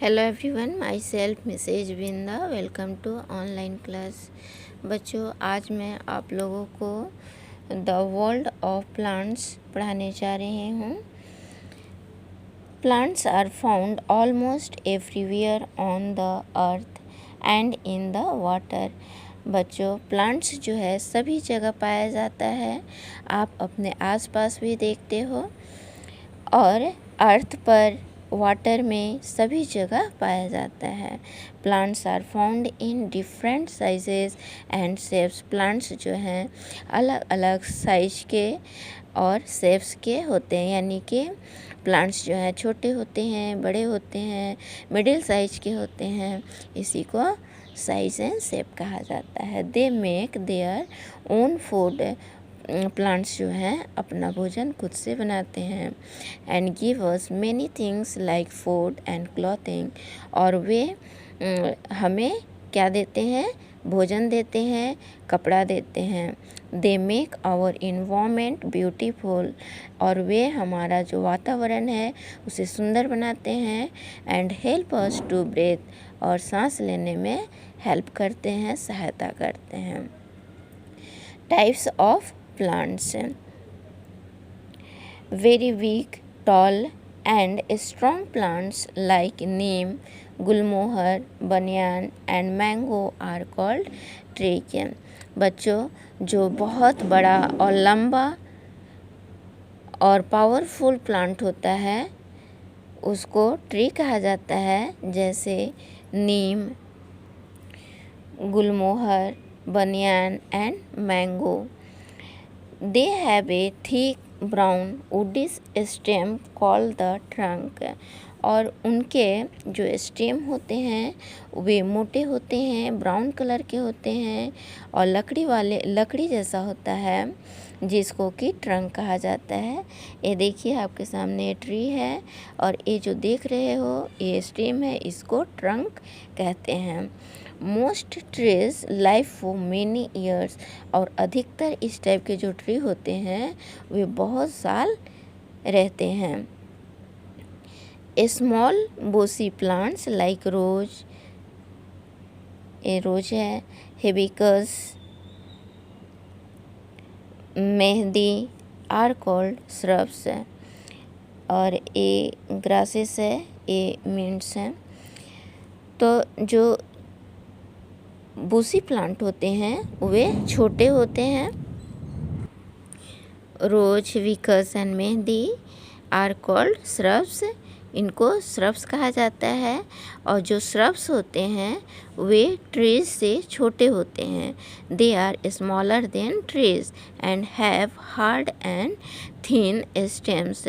Hello everyone, myself Mrs Binda. Welcome to online class. बच्चों, आज मैं आप लोगों को द वर्ल्ड ऑफ प्लांट्स पढ़ाने जा रहे हूँ। Plants are found almost everywhere on the earth and in the water. बच्चों, प्लांट्स जो है सभी जगह पाया जाता है। आप अपने आसपास भी देखते हो और अर्थ पर, वाटर में, सभी जगह पाया जाता है। Plants are found in different sizes and shapes. Plants जो हैं अलग अलग साइज के और शेप्स के होते हैं, यानी कि प्लांट्स जो हैं छोटे होते हैं, बड़े होते हैं, मिडिल साइज के होते हैं। इसी को साइज एंड शेप कहा जाता है। They make their own food. Plants जो हैं अपना भोजन खुद से बनाते हैं। And give us many things like food and clothing. और वे हमें क्या देते हैं? भोजन देते हैं, कपड़ा देते हैं। They make our environment beautiful. और वे हमारा जो वातावरण है उसे सुंदर बनाते हैं। And help us to breathe. और सांस लेने में हेल्प करते हैं, सहायता करते हैं। Types of plants: very weak, tall and strong plants like neem, gulmohar, banyan and mango are called tree। बच्चों, जो बहुत बड़ा और लंबा और पावरफुल प्लांट होता है उसको ट्री कहा जाता है, जैसे neem, gulmohar, banyan and mango. They have a thick brown woodish stem called the trunk. और उनके जो स्टेम होते हैं वे मोटे होते हैं, ब्राउन कलर के होते हैं और लकड़ी जैसा होता है, जिसको कि ट्रंक कहा जाता है। ये देखिए, आपके सामने ये ट्री है और ये जो देख रहे हो ये स्टेम है, इसको ट्रंक कहते हैं। Most trees life for many years. और अधिकतर इस टाइप के जो ट्री होते हैं वे बहुत साल रहते हैं। Small bushy plants like rose, ये रोज है, hibiscus, mehndi are called shrubs. और ये ग्रासेस है, ये मिंट्स हैं। तो जो बूसी प्लांट होते हैं वे छोटे होते हैं। रोज, विकस and mehndi are called shrubs. इनको श्रब्स कहा जाता है। और जो श्रब्स होते हैं वे ट्रीज से छोटे होते हैं। They are smaller than trees and have hard and thin stems.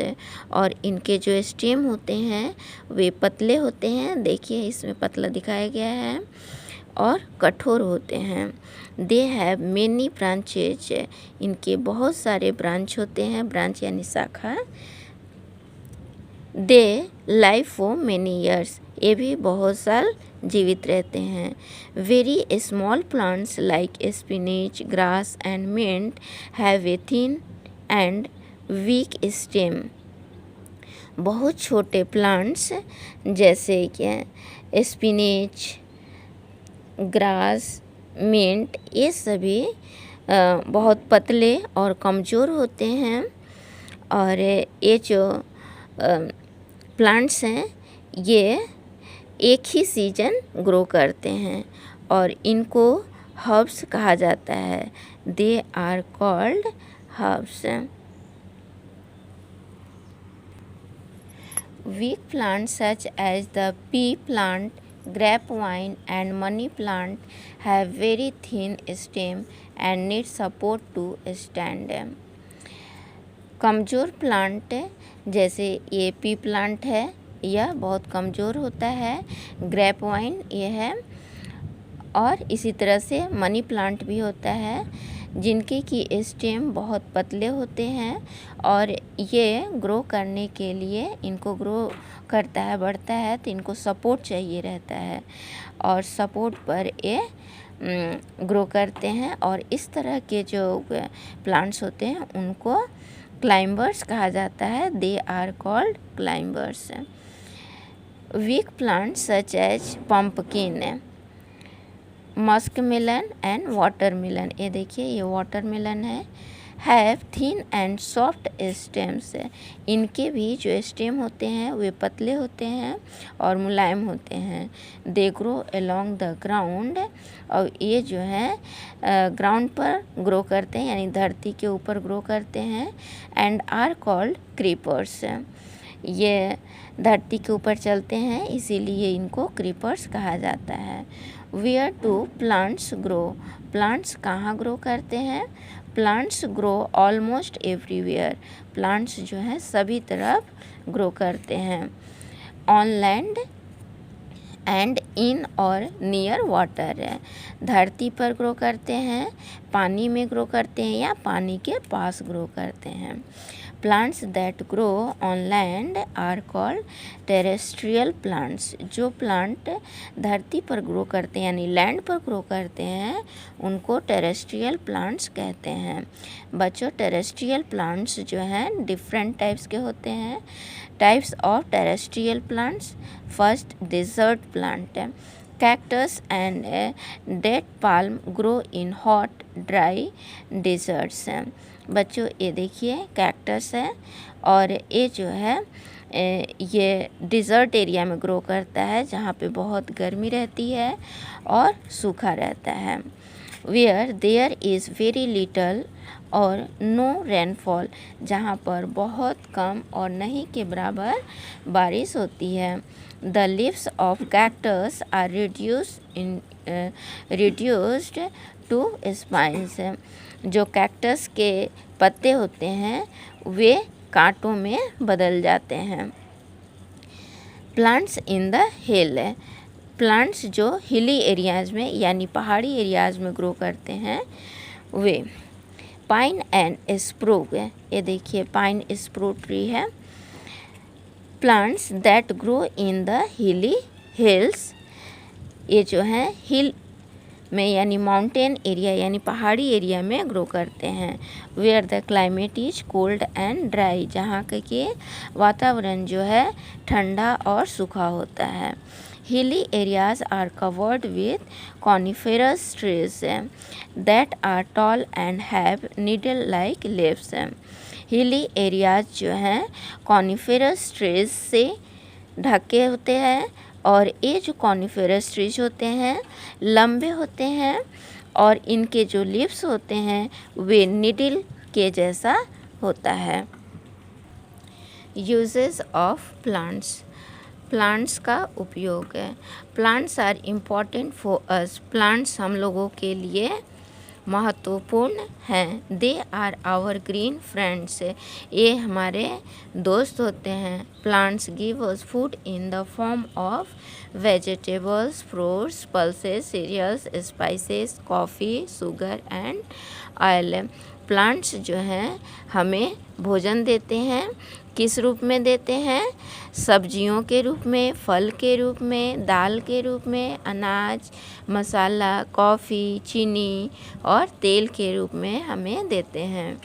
और इनके जो स्टेम होते हैं वे पतले होते हैं, देखिए इसमें पतला दिखाया गया है, और कठोर होते हैं। They have many branches. इनके बहुत सारे ब्रांच होते हैं, ब्रांच यानी शाखा। They live for many years. ये भी बहुत साल जीवित रहते हैं। Very small plants like spinach, grass and mint have a thin and weak stem. बहुत छोटे प्लांट्स जैसे कि स्पिनिच, ग्रास, मिंट, ये सभी बहुत पतले और कमज़ोर होते हैं। और ये जो प्लांट्स हैं ये एक ही सीजन ग्रो करते हैं और इनको हर्ब्स कहा जाता है। They are called herbs. Weak plants such as the pea plant, grapevine and money plant have very thin stem and need support to stand। कमज़ोर प्लांट जैसे ये पी प्लांट है, यह बहुत कमज़ोर होता है। ग्रेपवाइन ये है, और इसी तरह से मनी प्लांट भी होता है, जिनके की स्टेम बहुत पतले होते हैं और ये ग्रो करने के लिए, इनको ग्रो करता है, बढ़ता है तो इनको सपोर्ट चाहिए रहता है और सपोर्ट पर ये ग्रो करते हैं। और इस तरह के जो प्लांट्स होते हैं उनको क्लाइंबर्स कहा जाता है। They are called climbers. Weak plants such as pumpkin, muskmelon and watermelon, ये देखिए ये वाटरमेलन है, have thin and soft stems, इनके भी जो स्टेम होते हैं वे पतले होते हैं और मुलायम होते हैं। They grow along the ground, और ये जो है ग्राउंड पर ग्रो करते हैं यानी धरती के ऊपर ग्रो करते हैं। एंड आर कॉल्ड क्रीपर्स, ये धरती के ऊपर चलते हैं इसीलिए इनको क्रीपर्स कहा जाता है। Where do plants grow, plants कहाँ ग्रो करते हैं? Plants grow almost everywhere, plants जो हैं सभी तरफ ग्रो करते हैं। ऑन लैंड एंड इन और नियर वाटर, धरती पर ग्रो करते हैं, पानी में ग्रो करते हैं या पानी के पास ग्रो करते हैं। Plants that grow on land are called terrestrial plants, जो प्लांट धरती पर ग्रो करते हैं यानी लैंड पर ग्रो करते हैं उनको टेरेस्ट्रियल प्लांट्स कहते हैं। बच्चों टेरेस्ट्रियल प्लांट्स जो हैं डिफरेंट टाइप्स के होते हैं। Types of terrestrial plants, first desert plant, cactus and date palm grow in hot dry deserts. बच्चों ये देखिए कैक्टस है और ये जो है ये डिज़र्ट एरिया में ग्रो करता है जहाँ पे बहुत गर्मी रहती है और सूखा रहता है। Where there is very little और नो रेनफॉल, जहाँ पर बहुत कम और नहीं के बराबर बारिश होती है। The leaves of cactus are reduced to spines, जो कैक्टस के पत्ते होते हैं वे कांटों में बदल जाते हैं। Plants in the hill, plants जो हिली एरियाज़ में यानी पहाड़ी एरियाज़ में ग्रो करते हैं वे पाइन एंड स्प्रूग, ये देखिए पाइन स्प्रू ट्री है। Plants that grow in the hilly hills, ये जो है हिल में यानी माउंटेन एरिया यानी पहाड़ी एरिया में ग्रो करते हैं। Where the climate is cold and dry, जहाँ के वातावरण जो है ठंडा और सूखा होता है। Hilly areas are covered with coniferous trees that are tall and have needle like leaves, hilly areas जो हैं कॉनिफेरस ट्रीज से ढके होते हैं और ये जो कॉनिफेरस ट्रीज होते हैं लंबे होते हैं और इनके जो लीव्स होते हैं वे निडल के जैसा होता है। यूजेस ऑफ प्लांट्स, प्लांट्स का उपयोग है। Plants are important for us, plants हम लोगों के लिए महत्वपूर्ण हैं। They are our green friends, ये हमारे दोस्त होते हैं। Plants give us food in the form of vegetables, fruits, pulses, cereals, spices, coffee, sugar and oil. Plants जो हैं हमें भोजन देते हैं, किस रूप में देते हैं? सब्जियों के रूप में, फल के रूप में, दाल के रूप में, अनाज, मसाला, कॉफ़ी, चीनी और तेल के रूप में हमें देते हैं।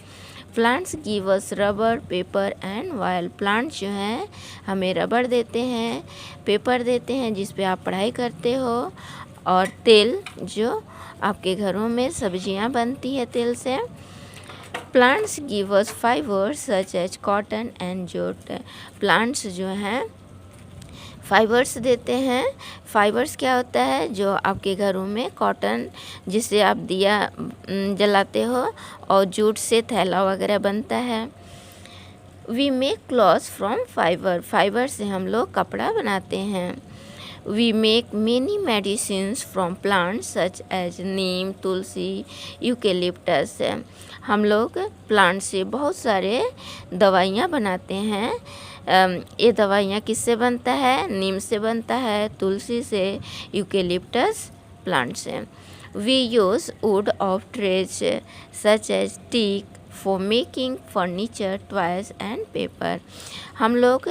Plants give us rubber, paper and oil, plants जो हैं हमें रबर देते हैं, पेपर देते हैं जिस पे आप पढ़ाई करते हो, और तेल जो आपके घरों में सब्जियां बनती है तेल से। Plants give us fibres such as cotton and jute, plants जो हैं फाइबर्स देते हैं। फाइबर्स क्या होता है? जो आपके घरों में कॉटन जिससे आप दिया जलाते हो और जूट से थैला वगैरह बनता है। We make clothes from fibre, fibre से हम लोग कपड़ा बनाते हैं। We make many medicines from plants such as neem, tulsi, eucalyptus, हम लोग प्लांट से बहुत सारे दवाइयाँ बनाते हैं। ये दवाइयाँ किससे बनता है? नीम से बनता है, तुलसी से, यूकेलिप्टस प्लांट से। We use wood of trees such as teak for making furniture, toys and paper, हम लोग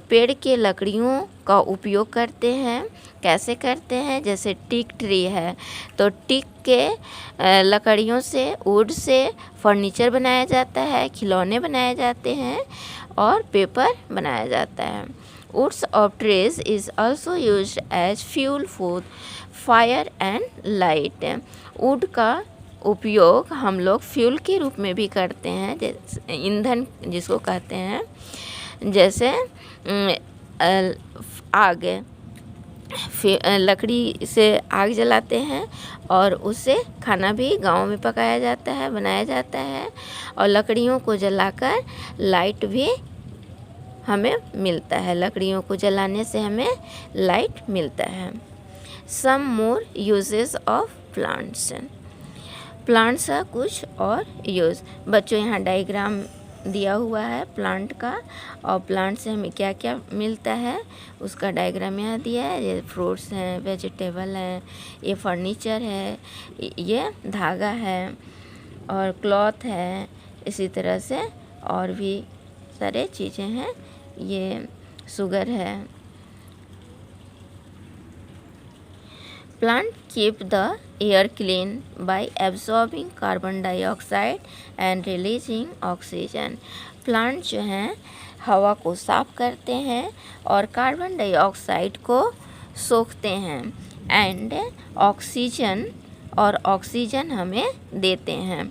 पेड़ के लकड़ियों का उपयोग करते हैं। कैसे करते हैं? जैसे टीक ट्री है तो टीक के लकड़ियों से, वुड से फर्नीचर बनाया जाता है, खिलौने बनाए जाते हैं और पेपर बनाया जाता है। Woods of trees is also used as fuel for fire and light. Would का उपयोग हम लोग फ्यूल के रूप में भी करते हैं, जैसे ईंधन जिसको कहते हैं, जैसे आग, लकड़ी से आग जलाते हैं और उससे खाना भी गांव में पकाया जाता है, बनाया जाता है, और लकड़ियों को जलाकर लाइट भी हमें मिलता है। लकड़ियों को जलाने से हमें लाइट मिलता है। सम मोर यूजेस ऑफ प्लांट्स। प्लांट्स का कुछ और यूज़। बच्चों यहाँ डायग्राम दिया हुआ है प्लांट का, और प्लांट से हमें क्या क्या मिलता है उसका डायग्राम यहाँ दिया है। ये फ्रूट्स हैं, वेजिटेबल हैं, ये फर्नीचर है, ये धागा है और क्लॉथ है, इसी तरह से और भी सारे चीज़ें हैं। ये शुगर है। Plant keep the air clean by absorbing carbon dioxide and releasing oxygen. Plant जो हैं हवा को साफ करते हैं और कार्बन डाइऑक्साइड को सोखते हैं, एंड ऑक्सीजन हमें देते हैं।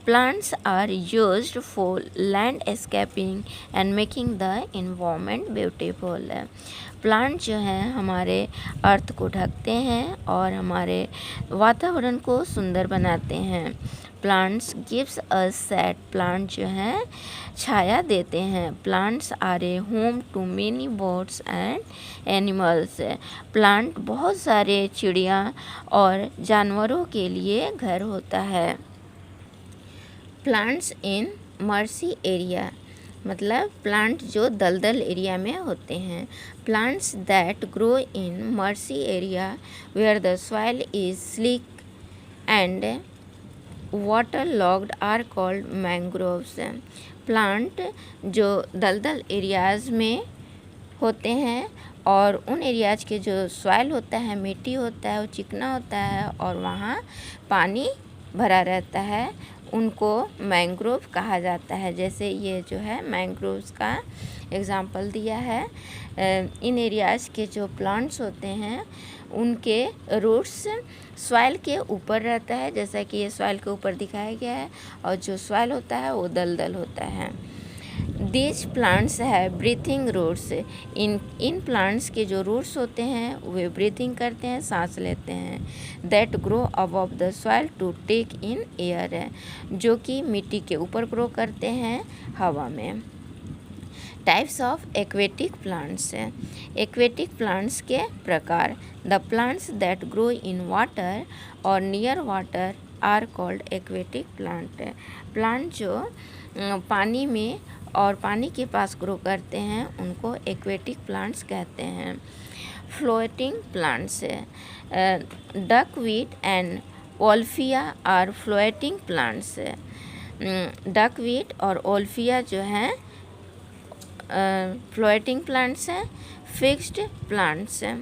Plants are used for landscaping and making the environment beautiful. Plant जो हैं हमारे अर्थ को ढकते हैं और हमारे वातावरण को सुंदर बनाते हैं। Plants gives us shade. Plant जो हैं छाया देते हैं। Plants are a home to many birds and animals. Plant बहुत सारे चिड़िया और जानवरों के लिए घर होता है। प्लांट्स इन मर्सी एरिया, मतलब प्लांट जो दलदल एरिया में होते हैं। Plants that grow in marshy area where the soil is slick and water logged are called mangroves. Plant जो दलदल एरियाज़ में होते हैं और उन एरियाज के जो सॉइल होता है, मिट्टी होता है, वो चिकना होता है और वहाँ पानी भरा रहता है, उनको मैंग्रोव कहा जाता है। जैसे ये जो है मैंग्रोव्स का एग्ज़ाम्पल दिया है। इन एरियाज़ के जो प्लांट्स होते हैं उनके रूट्स सॉइल के ऊपर रहता है, जैसा कि ये सॉइल के ऊपर दिखाया गया है, और जो सॉइल होता है वो दलदल होता है। दीज प्लांट्स है ब्रीथिंग रूट्स। इन प्लांट्स के जो रूट्स होते हैं वे ब्रीथिंग करते हैं, सांस लेते हैं। That grow above the soil to take in air है, जो कि मिट्टी के ऊपर ग्रो करते हैं हवा में। टाइप्स ऑफ एक्वेटिक प्लांट्स है। एक्वेटिक प्लांट्स के प्रकार। The plants that grow in water और near water are called aquatic plant. Plant जो पानी में और पानी के पास ग्रो करते हैं उनको एक्वेटिक प्लांट्स कहते हैं। फ्लोटिंग प्लांट्स है। Duckweed and wolffia are floating plants. Duckweed और ओल्फिया जो हैं फ्लोटिंग प्लांट्स हैं। फिक्स्ड प्लांट्स हैं।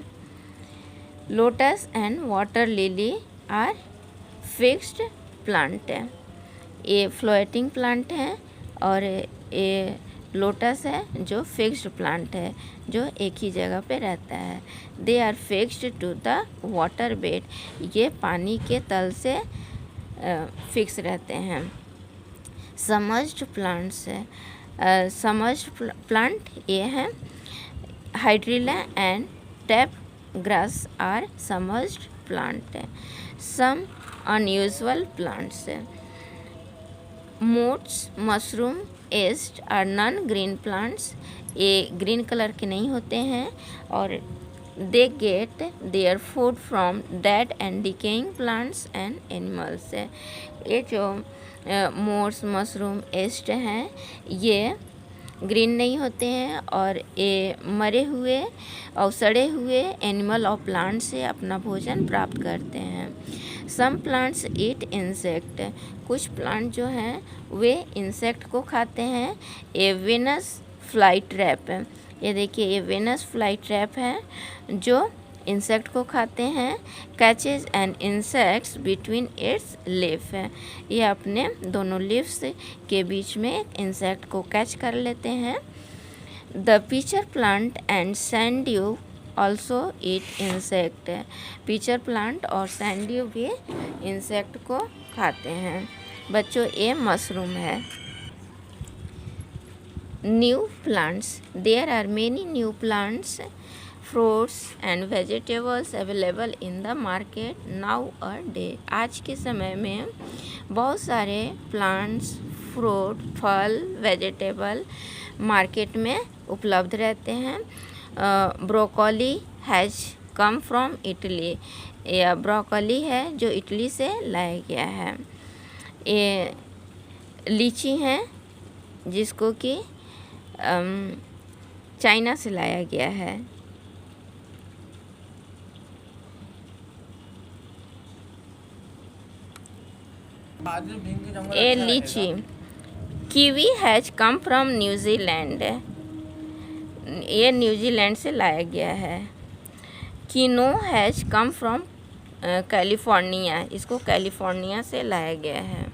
Lotus and water lily are fixed plant है। ये फ्लोटिंग प्लांट हैं और ये लोटस है जो फिक्स्ड प्लांट है, जो एक ही जगह पे रहता है। They are fixed to the water bed. ये पानी के तल से फिक्स रहते हैं। समर्ज्ड प्लांट्स है। समर्ज्ड प्लांट ये हैं। Hydrilla and tape grass are submerged plant है। सम अनयूजुअल प्लांट्स है। Moulds, mushroom, yeast are non green plants. ये ग्रीन कलर के नहीं होते हैं और they get their food from dead and decaying plants and animals है। ये जो मोट्स, मशरूम, एस्ट हैं ये ग्रीन नहीं होते हैं और ये मरे हुए और सड़े हुए एनिमल और प्लांट से अपना भोजन प्राप्त करते हैं। सम प्लांट्स ईट इंसेक्ट। कुछ प्लांट जो हैं वे इंसेक्ट को खाते हैं। ये वेनस फ्लाई ट्रैप है। ये देखिए ये वेनस फ्लाई ट्रैप है जो इंसेक्ट को खाते हैं। Catches and insects between its leaf है। ये अपने दोनों लीव्स के बीच में इंसेक्ट को कैच कर लेते हैं। The pitcher plant and sundew also eat insect. Pitcher plant और सैंडड्यू भी इंसेक्ट को खाते हैं। बच्चों ये मशरूम है। New plants, there are many new plants, fruits and vegetables available in the market now a day. आज के समय में बहुत सारे प्लांट्स, फ्रूट, फल, वेजिटेबल मार्केट में उपलब्ध रहते हैं। Broccoli has come from Italy. यह ब्रोकोली है जो इटली से लाया गया है। ये लीची है जिसको कि चाइना से लाया गया है। ये लीची। Kiwi has come from New Zealand. ये न्यूजीलैंड से लाया गया है। किनो हैज़ कम फ्रॉम कैलिफोर्निया। इसको कैलिफोर्निया से लाया गया है।